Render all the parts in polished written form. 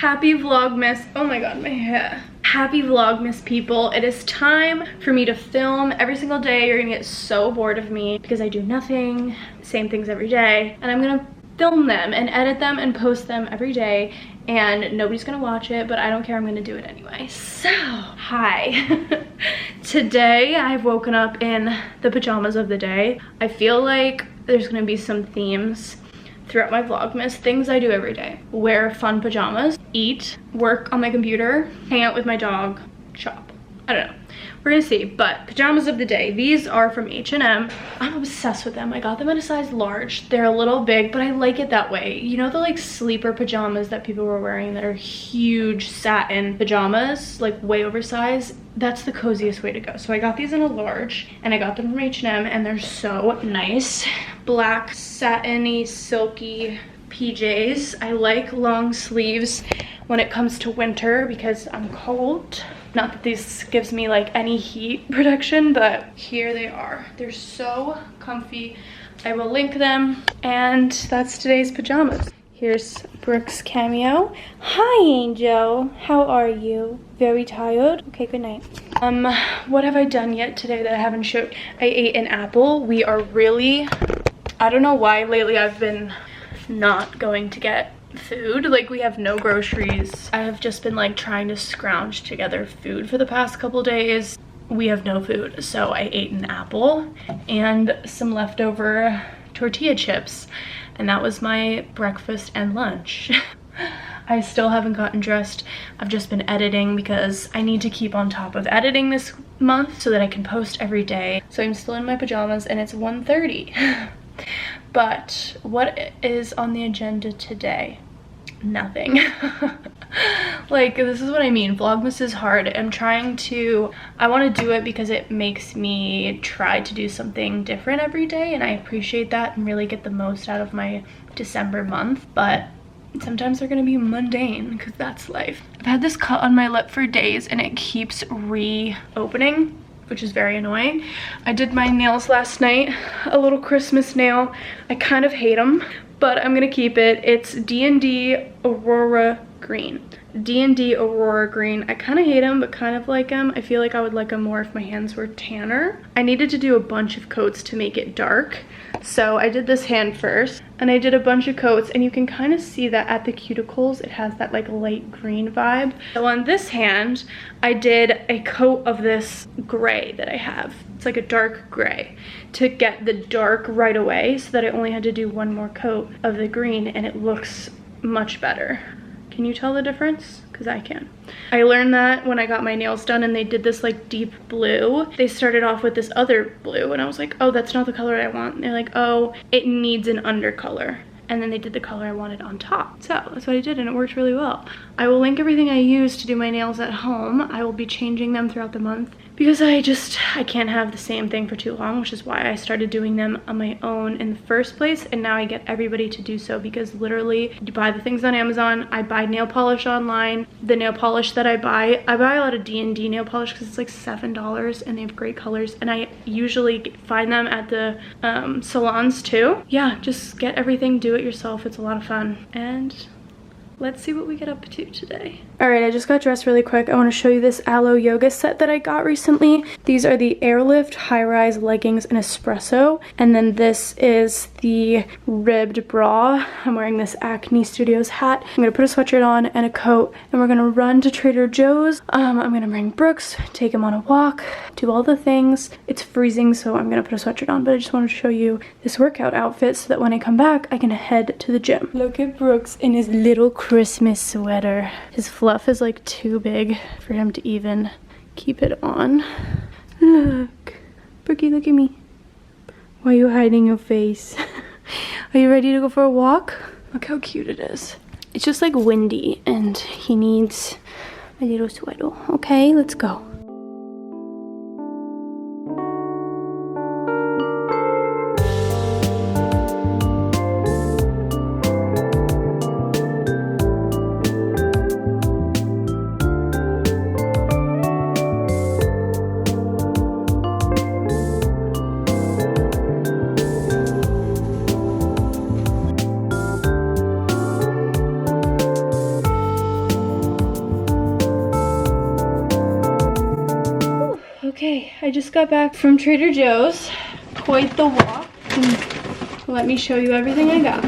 Happy Vlogmas. Oh my god, my hair. Happy Vlogmas, people. It is time for me to film every single day. You're gonna get so bored of me because I do nothing, same things every day, and I'm gonna film them and edit them and post them every day, and nobody's gonna watch it, but I don't care, I'm gonna do it anyway. So, hi. Today I've woken up in the pajamas of the day. I feel like there's gonna be some themes throughout my Vlogmas, things I do every day. Wear fun pajamas, eat, work on my computer, hang out with my dog, shop. I don't know. We're gonna see, but pajamas of the day. These are from H&M. I'm obsessed with them. I got them in a size large. They're a little big, but I like it that way. You know the like sleeper pajamas that people were wearing that are huge satin pajamas, like way oversized? That's the coziest way to go. So I got these in a large, and I got them from H&M, and they're so nice. Black, satiny, silky PJs. I like long sleeves when it comes to winter because I'm cold. Not that this gives me like any heat protection, but here they are. They're so comfy. I will link them, and that's today's pajamas. Here's Brooke's cameo. Hi, Angel. How are you? Very tired? Okay, good night. What have I done yet today that I haven't showed? I ate an apple. We are really, I don't know why lately I've been not going to get food. Like, we have no groceries. I have just been like trying to scrounge together food for the past couple days. We have no food, so I ate an apple and some leftover tortilla chips, and that was my breakfast and lunch. I still haven't gotten dressed. I've just been editing because I need to keep on top of editing this month so that I can post every day. So I'm still in my pajamas and it's 1:30. But what is on the agenda today? Nothing. Like, this is what I mean. Vlogmas is hard. I want to do it because it makes me try to do something different every day, and I appreciate that and really get the most out of my December month, but sometimes they're gonna be mundane because that's life. I've had this cut on my lip for days and it keeps reopening, which is very annoying. I did my nails last night, a little Christmas nail. I kind of hate them, but I'm gonna keep it. It's D&D Aurora Green. D&D Aurora Green. I kind of hate them, but kind of like them. I feel like I would like them more if my hands were tanner. I needed to do a bunch of coats to make it dark. So I did this hand first, and I did a bunch of coats, and you can kind of see that at the cuticles, it has that like light green vibe. So on this hand, I did a coat of this gray that I have. It's like a dark gray to get the dark right away, so that I only had to do one more coat of the green, and it looks much better. Can you tell the difference? Because I can. I learned that when I got my nails done and they did this like deep blue. They started off with this other blue and I was like, oh, that's not the color I want. And they're like, oh, it needs an undercolor. And then they did the color I wanted on top. So that's what I did, and it worked really well. I will link everything I use to do my nails at home. I will be changing them throughout the month because I can't have the same thing for too long, which is why I started doing them on my own in the first place, and now I get everybody to do so because literally you buy the things on Amazon. I buy nail polish online. The nail polish that I buy a lot of D&D nail polish because it's like $7 and they have great colors, and I usually find them at the salons too. Yeah, just get everything, do it yourself. It's a lot of fun, and let's see what we get up to today. All right, I just got dressed really quick. I want to show you this Aloe yoga set that I got recently. These are the Airlift high-rise leggings in espresso, and then this is the ribbed bra. I'm wearing this Acne Studios hat. I'm gonna put a sweatshirt on and a coat, and we're gonna run to Trader Joe's. I'm gonna bring Brooks, take him on a walk, do all the things. It's freezing, so I'm gonna put a sweatshirt on, but I just wanted to show you this workout outfit so that when I come back, I can head to the gym. Look at Brooks in his little Christmas sweater. His fluff is like too big for him to even keep it on. Look. Brookie, look at me. Why are you hiding your face? Are you ready to go for a walk? Look how cute it is. It's just like windy and he needs a little sweater. Okay, let's go. Okay, I just got back from Trader Joe's. Quite the walk. Let me show you everything I got.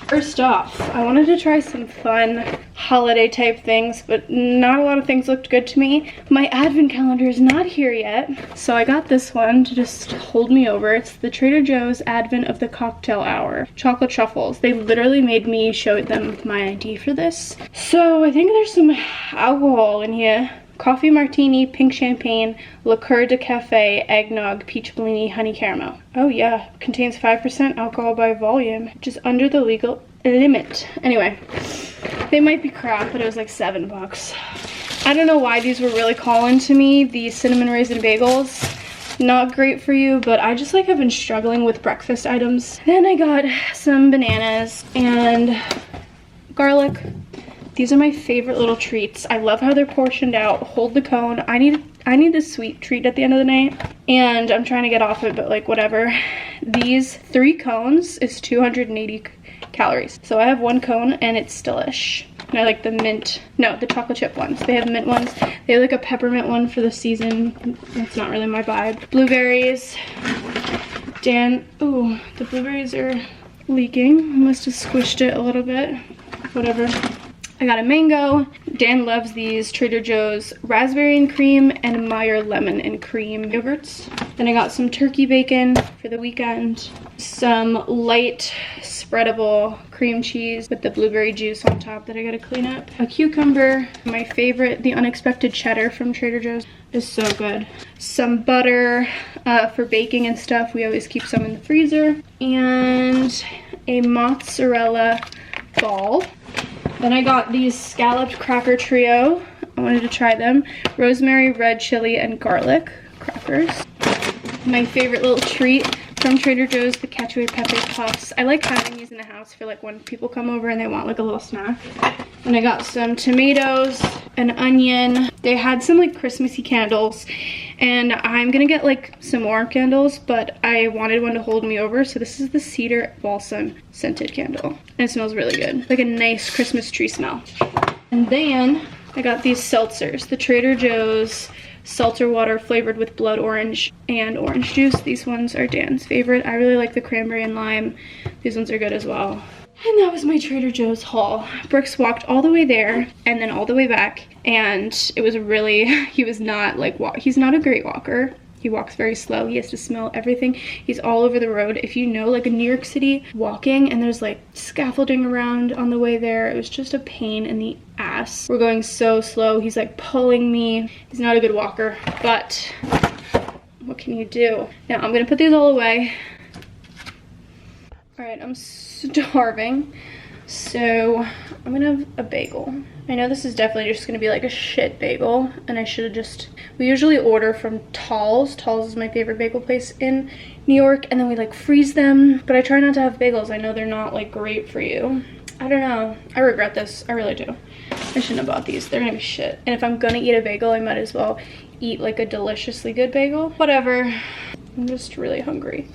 First off, I wanted to try some fun holiday type things, but not a lot of things looked good to me. My advent calendar is not here yet, so I got this one to just hold me over. It's the Trader Joe's Advent of the Cocktail Hour. Chocolate truffles. They literally made me show them my ID for this. So I think there's some alcohol in here. Coffee martini, pink champagne, liqueur de cafe, eggnog, peach bellini, honey caramel. Oh yeah, contains 5% alcohol by volume, which is under the legal limit. Anyway, they might be crap, but it was like $7. I don't know why these were really calling to me. The cinnamon raisin bagels, not great for you, but I just like have been struggling with breakfast items. Then I got some bananas and garlic. These are my favorite little treats. I love how they're portioned out. Hold the cone. I need a sweet treat at the end of the night, and I'm trying to get off it, but like whatever. These 3 cones is 280 calories. So I have 1 cone and it's delish. And I like the mint, no, the chocolate chip ones. They have mint ones. They have like a peppermint one for the season. That's not really my vibe. Blueberries. Ooh, the blueberries are leaking. I must have squished it a little bit. Whatever. I got a mango. Dan loves these Trader Joe's raspberry and cream and Meyer lemon and cream yogurts. Then I got some turkey bacon for the weekend. Some light spreadable cream cheese with the blueberry juice on top that I gotta clean up. A cucumber. My favorite, the unexpected cheddar from Trader Joe's is so good. Some butter for baking and stuff. We always keep some in the freezer. And a mozzarella ball. Then I got these scalloped cracker trio. I wanted to try them. Rosemary, red chili, and garlic crackers. My favorite little treat from Trader Joe's, the cacio e pepe puffs. I like having these in the house for like when people come over and they want like a little snack. And I got some tomatoes, an onion. They had some like Christmassy candles, and I'm gonna get like some more candles, but I wanted one to hold me over. So this is the cedar balsam scented candle, and it smells really good. Like a nice Christmas tree smell. And then I got these seltzers, the Trader Joe's seltzer water flavored with blood orange and orange juice. These ones are Dan's favorite. I really like the cranberry and lime. These ones are good as well. And that was my Trader Joe's haul. Brooks walked all the way there and then all the way back, and it was really, he was not like, he's not a great walker. He walks very slow. He has to smell everything. He's all over the road. If you know, like in New York City, walking and there's like scaffolding around on the way there, it was just a pain in the ass. We're going so slow. He's like pulling me. He's not a good walker, but what can you do? Now I'm gonna put these all away. All right, I'm starving, so I'm gonna have a bagel. I know this is definitely just gonna be like a shit bagel, and I should have just, we usually order from Tall's. Tall's is my favorite bagel place in New York, and then we like freeze them, but I try not to have bagels. I know they're not like great for you. I don't know, I regret this, I really do. I shouldn't have bought these, they're gonna be shit. And if I'm gonna eat a bagel, I might as well eat like a deliciously good bagel. Whatever, I'm just really hungry.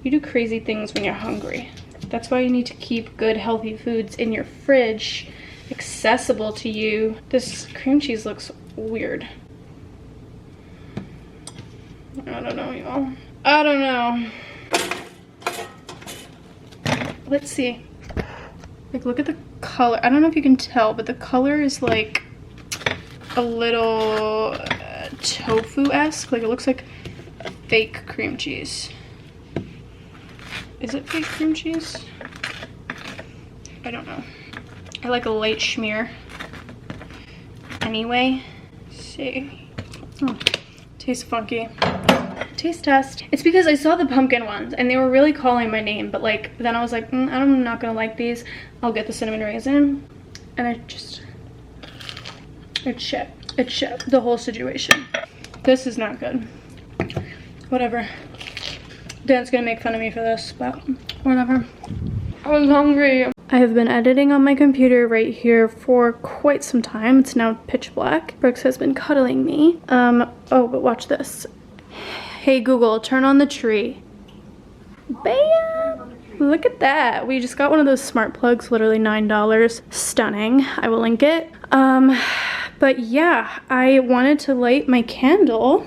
You do crazy things when you're hungry. That's why you need to keep good healthy foods in your fridge, accessible to you. This cream cheese looks weird. I don't know, y'all. I don't know. Let's see. Like, look at the color. I don't know if you can tell, but the color is like a little tofu-esque. Like, it looks like fake cream cheese. Is it fake cream cheese? I don't know. I like a light schmear. Anyway, let's see. Oh, tastes funky. Taste test. It's because I saw the pumpkin ones and they were really calling my name, but like then I was like, I'm not gonna like these. I'll get the cinnamon raisin, and it's shit. It's shit. The whole situation. This is not good. Whatever. Dan's gonna make fun of me for this, but whatever. I was hungry. I have been editing on my computer right here for quite some time. It's now pitch black. Brooks has been cuddling me. Oh, but watch this. Hey Google, turn on the tree. Bam! Look at that. We just got one of those smart plugs, literally $9. Stunning. I will link it. But yeah, I wanted to light my candle.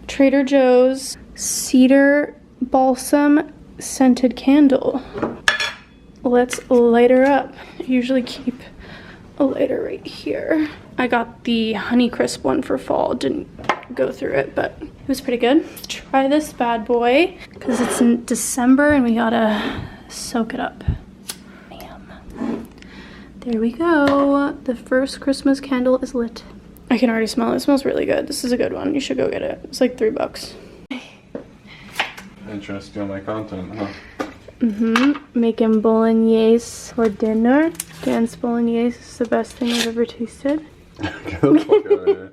Trader Joe's cedar balsam scented candle. Let's light her up. I usually keep a lighter right here. I got the Honeycrisp one for fall. Didn't go through it, but it was pretty good. Let's try this bad boy because it's in December and we gotta soak it up. Bam. There we go. The first Christmas candle is lit. I can already smell it. It smells really good. This is a good one. You should go get it. It's like $3. Interesting on my content, huh? Making bolognese for dinner. Dan's bolognese is the best thing I've ever tasted. Get the fuck out of here.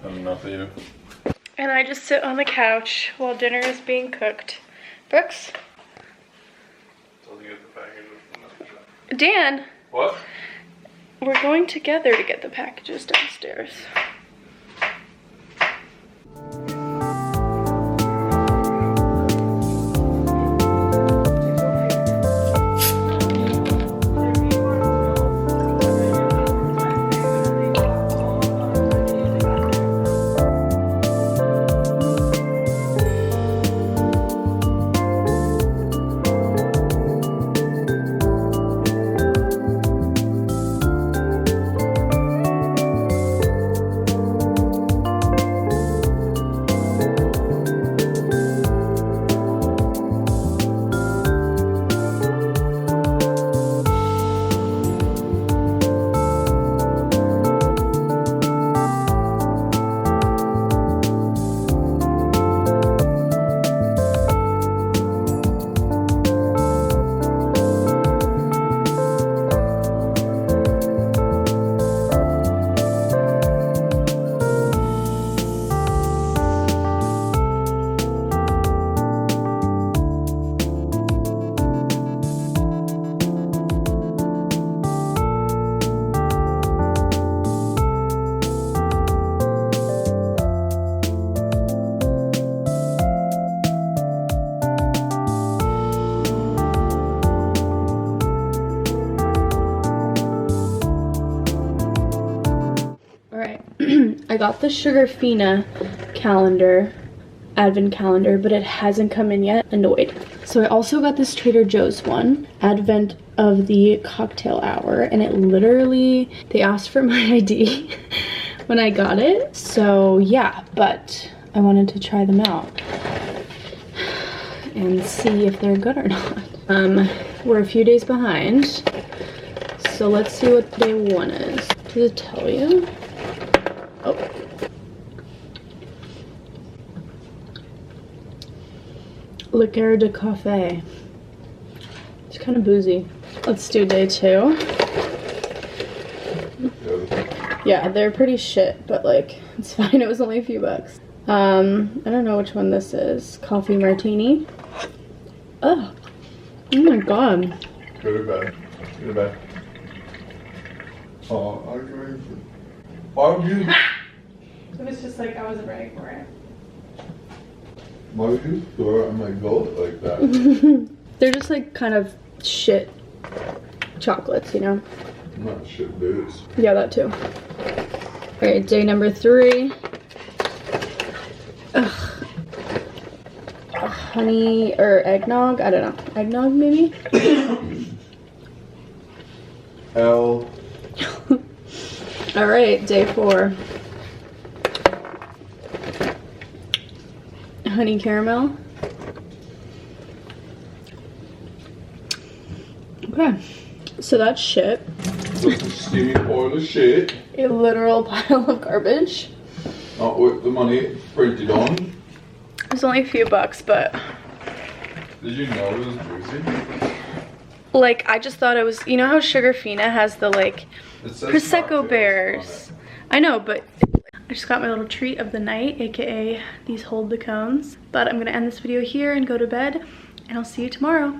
That's enough of you. And I just sit on the couch while dinner is being cooked. Brooks? Dan? What? We're going together to get the packages downstairs. I got the Sugarfina calendar, advent calendar, but it hasn't come in yet. Annoyed. So I also got this Trader Joe's one, advent of the cocktail hour, and it literally, they asked for my ID when I got it. So yeah, but I wanted to try them out and see if they're good or not. We're a few days behind, so let's see what day one is. Does it tell you? Oh. Liqueur de Café. It's kind of boozy. Let's do day two. Yeah, they're pretty shit, but like, it's fine. It was only a few bucks. I don't know which one this is. Coffee martini. Oh. Oh my god. Go to bed. Go to bed. Oh, I agree. Why would you? It was just like I wasn't ready for it. Why would you throw it on my gullet like that? They're just like kind of shit chocolates, you know? Not shit booze. Yeah, that too. Alright, day number 3. Ugh. Honey or eggnog? I don't know. Eggnog maybe? L. Alright, day 4. Honey caramel. Okay, so that's shit. That's a steamy pile of shit. A literal pile of garbage. Not with the money printed on. It was only a few bucks, but... Did you know it was boozy? Like, I just thought it was... You know how Sugarfina has the, like, Prosecco bears? I know, but... I just got my little treat of the night, aka these hold the cones. But I'm gonna end this video here and go to bed, and I'll see you tomorrow.